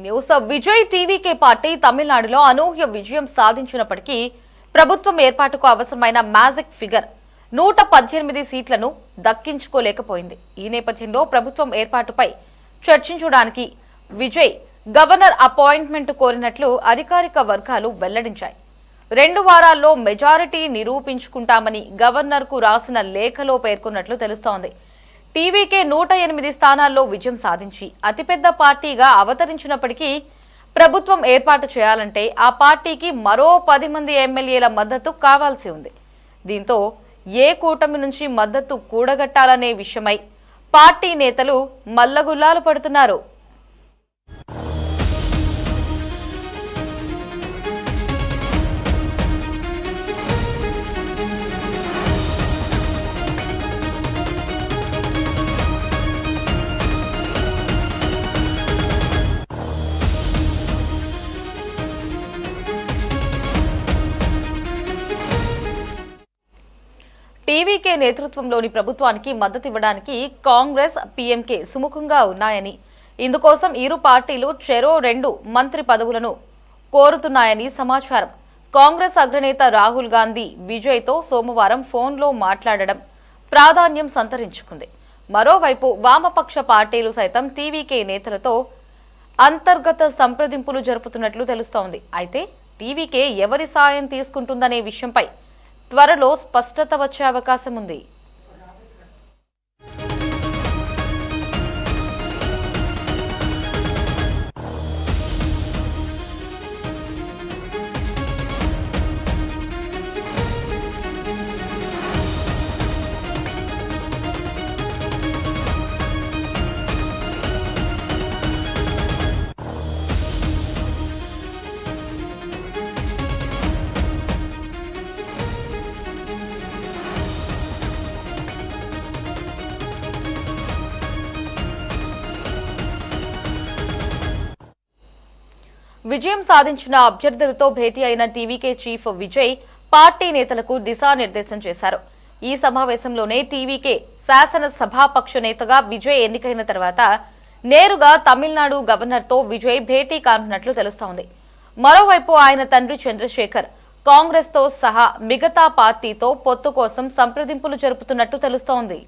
News Vijay TVK party తమిళనాడులో అనూహ్య విజయం సాధించినప్పటికీ ప్రభుత్వం ఏర్పాటుకు అవసరమైన మ్యాజిక్ ఫిగర్ 118 సీట్లను దక్కించుకోలేకపోయింది. ఈ నేపథ్యంలో ప్రభుత్వం ఏర్పాటుపై చర్చించడానికి విజయ్ గవర్నర్ అపాయింట్మెంట్ కోరినట్లు అధికారిక వర్గాలు వెల్లడించాయి. 2 వారాల్లో మెజారిటీ నిరూపించుకుంటామని గవర్నర్కు రాసిన లేఖలో పేర్కొన్నట్లు తెలుస్తోంది. టీవీకే 108 స్థానాల్లో విజయం సాధించి అతిపెద్ద పార్టీగా అవతరించినప్పటికీ ప్రభుత్వం ఏర్పాటు చేయాలంటే ఆ పార్టీకి మరో 10 మంది ఎమ్మెల్యేల మద్దతు కావాల్సి ఉంది. దీంతో ఏ కూటమి నుంచి మద్దతు కూడగట్టాలనే విషయమై పార్టీ నేతలు మల్లగుల్లాలు పడుతున్నారు. టీవీకే నేతృత్వంలోని ప్రభుత్వానికి మద్దతు ఇవ్వడానికి కాంగ్రెస్, పీఎంకే సుముఖంగా ఉన్నాయని, ఇందుకోసం ఇరు పార్టీలు చెరో 2 మంత్రి పదవులను కోరుతున్నాయని సమాచారం. కాంగ్రెస్ అగ్రనేత రాహుల్ గాంధీ విజయ్తో సోమవారం ఫోన్లో మాట్లాడడం ప్రాధాన్యం సంతరించుకుంది. మరోవైపు వామపక్ష పార్టీలు సైతం టీవీకే నేతలతో అంతర్గత సంప్రదింపులు జరుపుతున్నట్లు తెలుస్తోంది. అయితే టీవీకే ఎవరి సాయం తీసుకుంటుందనే విషయంపై త్వరలో స్పష్టత వచ్చే అవకాశం ఉంది. విజయం సాధించిన అభ్యర్థులతో భేటీ అయిన టీవీకే చీఫ్ విజయ్ పార్టీ నేతలకు దిశానిర్దేశం చేశారు. ఈ సమావేశంలోనే టీవీకే శాసనసభాపక్ష నేతగా విజయ్ ఎన్నికైన తర్వాత నేరుగా తమిళనాడు గవర్నర్తో విజయ్ భేటీ కానున్నట్లు తెలుస్తోంది. మరోవైపు ఆయన తండ్రి చంద్రశేఖర్ కాంగ్రెస్తో సహా మిగతా పార్టీతో పొత్తు కోసం సంప్రదింపులు జరుపుతున్నట్టు తెలుస్తోంది.